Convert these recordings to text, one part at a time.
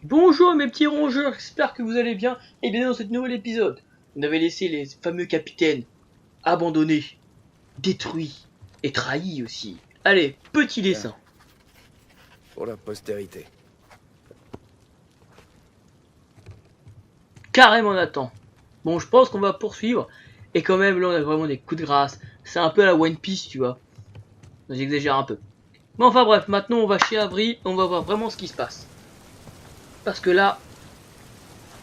Bonjour mes petits rongeurs, j'espère que vous allez bien et bienvenue dans ce nouvel épisode. On avait laissé les fameux capitaines abandonnés, détruits et trahis aussi. Allez, petit dessin. Pour la postérité. Carrément Nathan. Bon, je pense qu'on va poursuivre. Et quand même, là on a vraiment des coups de grâce. C'est un peu à la One Piece, tu vois. J'exagère un peu. Mais enfin bref, maintenant on va chez Avery, on va voir vraiment ce qui se passe. Parce que là,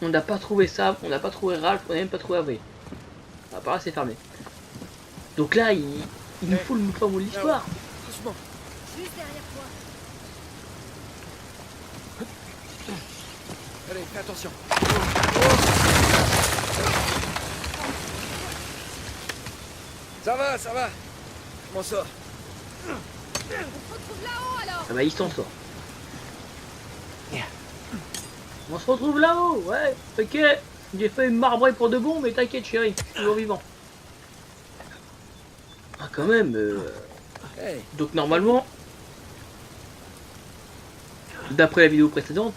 on n'a pas trouvé ça, on n'a pas trouvé Ralph, on n'a même pas trouvé Avery. Ah, par là c'est fermé. Donc là, il nous faut le fin mot de l'histoire. Doucement. Juste derrière toi. Allez, fais attention. Ça va, ça va. Je m'en sors. On se retrouve là-haut alors. Ah bah il s'en sort. On se retrouve là-haut, ouais, ok. J'ai fait une marbrée pour de bon, mais t'inquiète chérie, je suis toujours vivant. Ah quand même, Hey, donc normalement, d'après la vidéo précédente,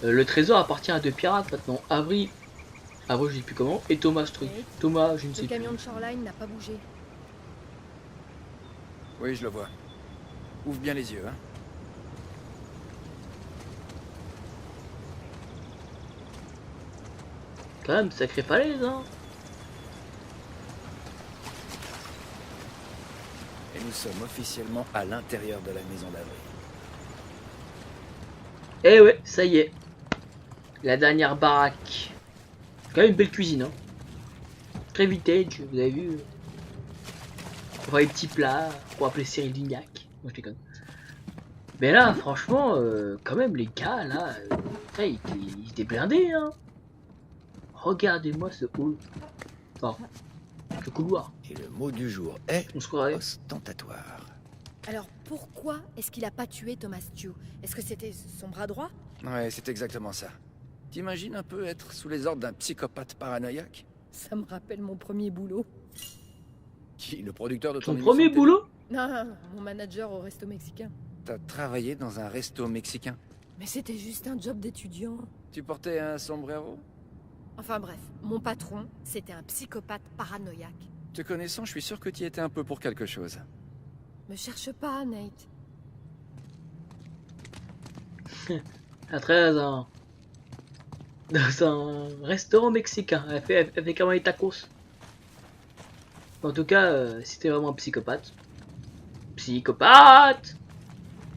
le trésor appartient à deux pirates maintenant. Avery, je sais plus comment, et Thomas Truc. Oui. Thomas, je ne sais Le plus. camion de Shoreline n'a pas bougé. oui, je le vois. Ouvre bien les yeux, hein. Quand même, sacré falaise, hein. Et nous sommes officiellement à l'intérieur de la maison d'Avril. Eh ouais, ça y est. La dernière baraque. Quand même une belle cuisine, hein. Très vintage, vous avez vu. On voit les petits plats, pour appeler Cyril Lignac. Moi je déconne. Mais là, franchement, quand même, les gars, là, ils étaient blindés, hein. Regardez-moi ce hall. Enfin, ce couloir. Et le mot du jour est On se croirait. ostentatoire. Alors pourquoi est-ce qu'il a pas tué Thomas Stew? Est-ce que c'était son bras droit? Ouais, c'est exactement ça. T'imagines un peu être sous les ordres d'un psychopathe paranoïaque? Ça me rappelle mon premier boulot. Qui, le producteur de ton Son émission premier de télé? boulot? Non, mon manager au resto mexicain. T'as travaillé dans un resto mexicain. Mais c'était juste un job d'étudiant. Tu portais un sombrero? Enfin bref, mon patron, c'était un psychopathe paranoïaque. Te connaissant, je suis sûr que t'y étais un peu pour quelque chose. Me cherche pas, Nate. À 13 ans. Dans un restaurant mexicain. Elle fait comment les tacos. En tout cas, c'était vraiment un psychopathe. Psychopathe!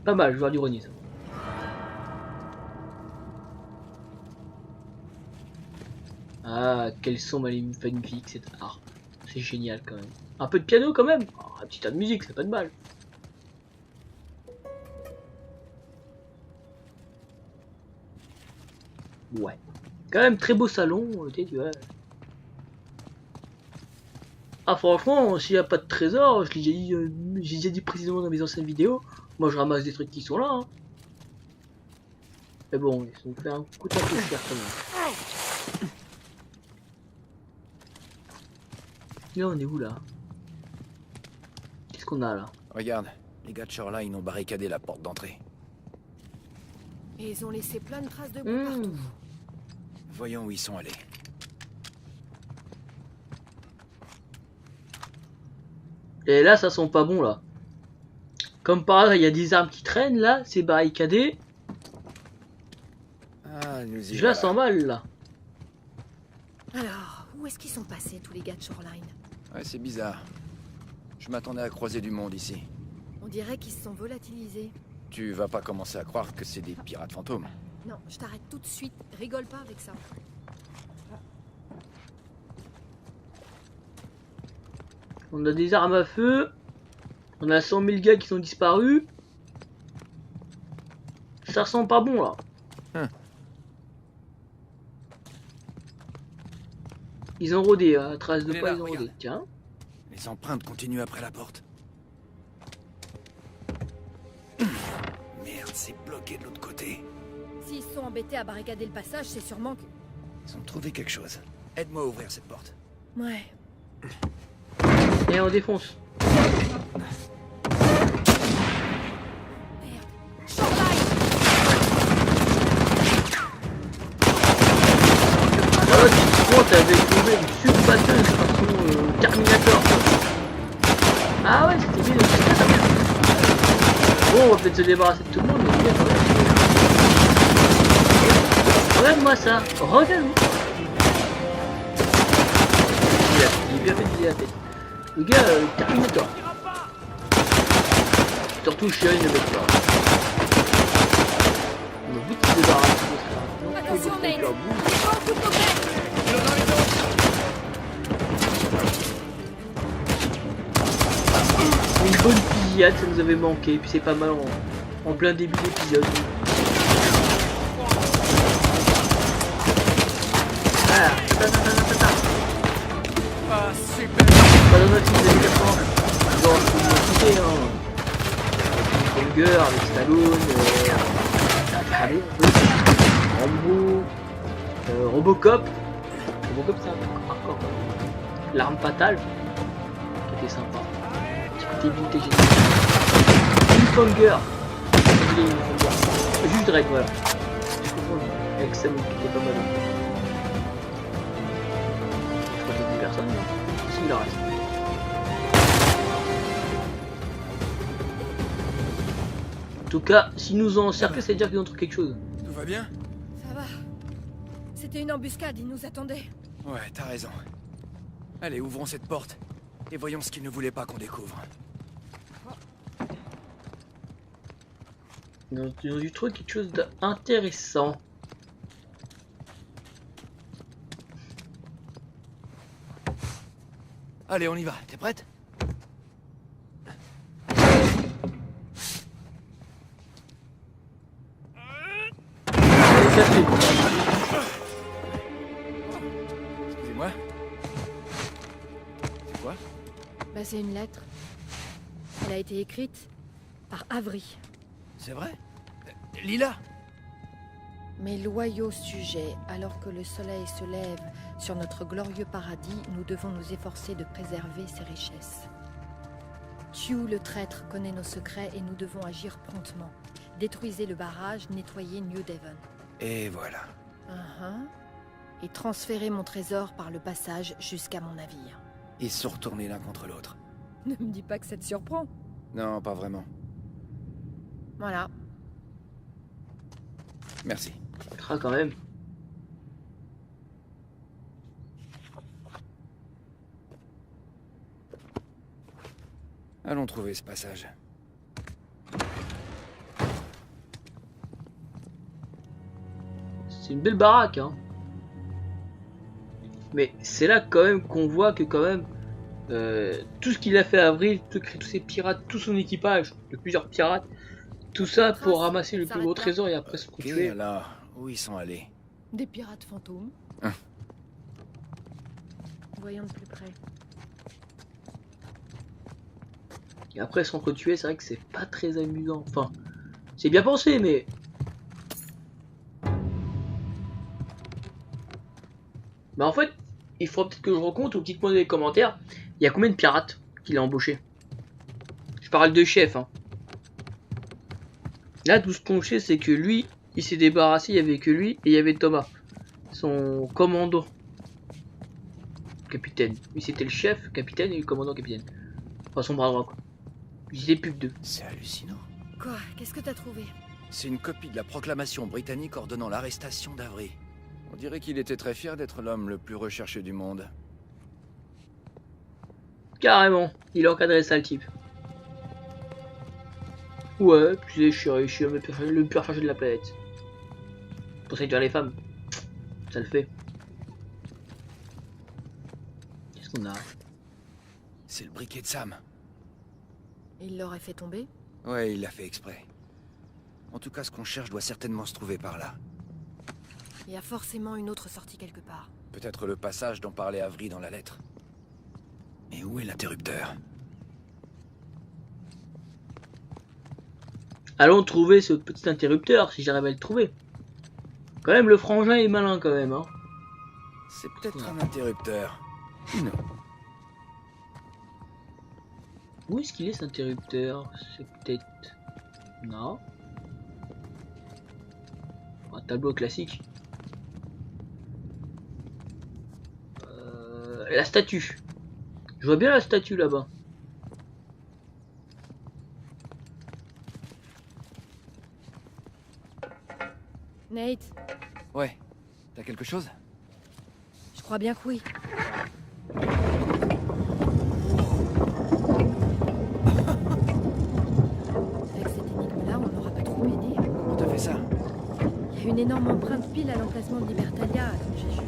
Pas mal, je vois l'ironie ça. Ah, quel son magnifique cet art. C'est génial quand même. Un peu de piano quand même. Oh, un petit tas de musique, c'est pas de mal. Ouais. Quand même très beau salon, tu vois. Ah franchement, s'il n'y a pas de trésor, j'ai déjà dit précisément dans mes anciennes vidéos, moi je ramasse des trucs qui sont là. Hein. Mais bon, ils ont fait un coup un peu cher quand même. Là on est où là? Qu'est-ce qu'on a là? Regarde, les gars de Shoreline ont barricadé la porte d'entrée. Et ils ont laissé plein de traces de boue partout. Voyons où ils sont allés. Et là ça sent pas bon là. Comme par hasard il y a des armes qui traînent là, c'est barricadé. Ah, nous y Je la voilà. sens mal là. Alors, où est-ce qu'ils sont passés tous les gars de Shoreline? Ouais, c'est bizarre. Je m'attendais à croiser du monde ici. On dirait qu'ils se sont volatilisés. Tu vas pas commencer à croire que c'est des pirates fantômes. Non, je t'arrête tout de suite. Rigole pas avec ça. On a des armes à feu. On a 100 000 gars qui sont disparus. Ça sent pas bon là. Ils ont rodé, à trace de Il est pas là, ils ont rodé. regarde. Tiens. Les empreintes continuent après la porte. Merde, c'est bloqué de l'autre côté. S'ils se sont embêtés à barricader le passage, c'est sûrement que... Ils ont trouvé quelque chose. Aide-moi à ouvrir cette porte. Ouais. Et on défonce. Merde. Shoreline! Bon, on va peut-être se débarrasser de tout le monde, mais bien, regarde-moi ça, regarde-moi. Il est bien fait de viser la tête. Le gars, Terminator. Surtout Shine le mec là. On a vite se débarrasser de ça. Attention, Nate. Une bonne pillade, ça nous avait manqué, puis c'est pas mal en plein début d'épisode. Ah, Ah, super. pas dans notre film des années 80. Genre, je peux vous citer, hein. Hunger avec Stallone, Rambo, Robocop. Robocop, c'est un peu hardcore. L'arme fatale, qui était sympa. Petit côté vintage génial. Cliffhanger. Juste Drake, voilà. Je comprends. Avec Sam qui était pas mal. Je crois qu'il y a 10 personnes, mais si, il en reste. En tout cas, s'ils nous ont encerclés, c'est dire qu'ils ont trouvé quelque chose. Tout va bien? Ça va. C'était une embuscade, ils nous attendaient. Ouais, t'as raison. Allez, ouvrons cette porte et voyons ce qu'ils ne voulaient pas qu'on découvre. Ils ont dû trouver quelque chose d'intéressant. Allez, on y va. T'es prête? Excusez-moi. C'est quoi? Bah, c'est une lettre. Elle a été écrite par Avery. C'est vrai? Lila? Mes loyaux sujets, alors que le soleil se lève sur notre glorieux paradis, nous devons nous efforcer de préserver ses richesses. Tew, le traître, connaît nos secrets et nous devons agir promptement. Détruisez le barrage, nettoyez New Devon. Et voilà. Et transférez mon trésor par le passage jusqu'à mon navire. Ils se sont retournés l'un contre l'autre. Ne me dis pas que ça te surprend. Non, pas vraiment. Voilà. Merci. Ah, quand même. Allons trouver ce passage. C'est une belle baraque, hein. Mais c'est là quand même qu'on voit que quand même tout ce qu'il a fait à Avril, tous ces pirates, tout son équipage de plusieurs pirates, tout ça pour ramasser le plus gros trésor et après se tuer. Alors, où ils sont allés? Des pirates fantômes. Hein. Voyons de plus près. Et après s'entretuer, c'est vrai que c'est pas très amusant. Enfin, c'est bien pensé, mais... Bah en fait, il faudra peut-être que je recompte ou dites-moi dans les commentaires, il y a combien de pirates qu'il a embauché. Je parle de chef, hein. Là, tout ce qu'on sait, c'est que lui, il s'est débarrassé, il y avait que lui, et il y avait Thomas, son commandant. Capitaine. Lui, c'était le chef, capitaine, et le commandant, capitaine. Enfin, son bras droit, quoi. Ils étaient plus que deux. C'est hallucinant. Quoi? Qu'est-ce que t'as trouvé? C'est une copie de la proclamation britannique ordonnant l'arrestation d'Avery. On dirait qu'il était très fier d'être l'homme le plus recherché du monde. Carrément, il a encadré ça, le type. Ouais, tu sais, je suis le plus recherché de la planète. Pour séduire les femmes. Ça le fait. Qu'est-ce qu'on a? C'est le briquet de Sam. Il l'aurait fait tomber? Ouais, il l'a fait exprès. En tout cas, ce qu'on cherche doit certainement se trouver par là. Il y a forcément une autre sortie quelque part. Peut-être le passage dont parlait Avery dans la lettre. Et où est l'interrupteur? Allons trouver ce petit interrupteur, si j'arrive à le trouver. Quand même, le frangin est malin quand même, hein. C'est peut-être un interrupteur. Non. Où est-ce qu'il est, cet interrupteur? C'est peut-être... Non. Un tableau classique. La statue. Je vois bien la statue là-bas. Nate, Ouais. T'as quelque chose? je crois bien que oui. Avec cette énigme-là, on n'aura pas trop aidé. Comment t'as fait ça? Il y a une énorme empreinte pile à l'emplacement de Libertalia, alors j'ai juste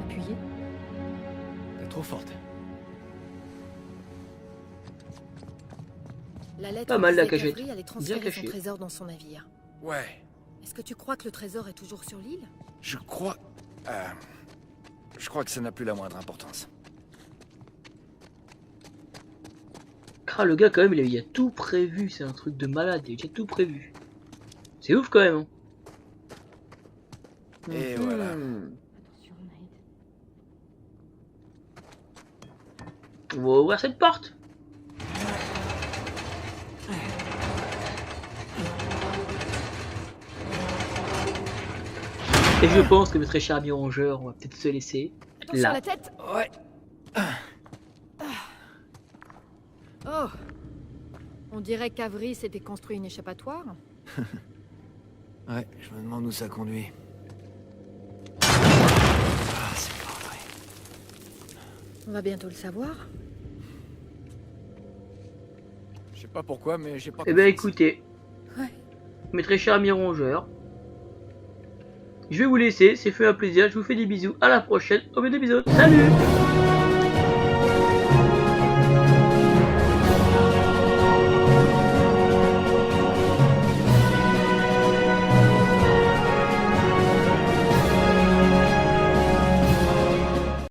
appuyé. T'es trop forte. La lettre Pas mal, la disait cachette. qu'Avery allait Bien transférer son caché. trésor dans son navire. Ouais. Est-ce que tu crois que le trésor est toujours sur l'île? Je crois... Je crois que ça n'a plus la moindre importance. Ah, le gars, quand même, il a tout prévu. C'est un truc de malade. Il a déjà tout prévu. C'est ouf, quand même. Hein. Et voilà. Attention, Nate. On va ouvrir cette porte. Et je pense que notre cher ami rongeur, on va peut-être se laisser Attention là. à la tête. Ouais. Oh. On dirait qu'Avery s'était construit une échappatoire. Ouais, je me demande où ça conduit. Ah, c'est pas vrai. On va bientôt le savoir. Je sais pas pourquoi, mais j'ai pas Eh ben confiance. écoutez, Ouais. mes très chers amis rongeurs, je vais vous laisser, c'est fait un plaisir, je vous fais des bisous, à la prochaine, au prochain épisode, salut!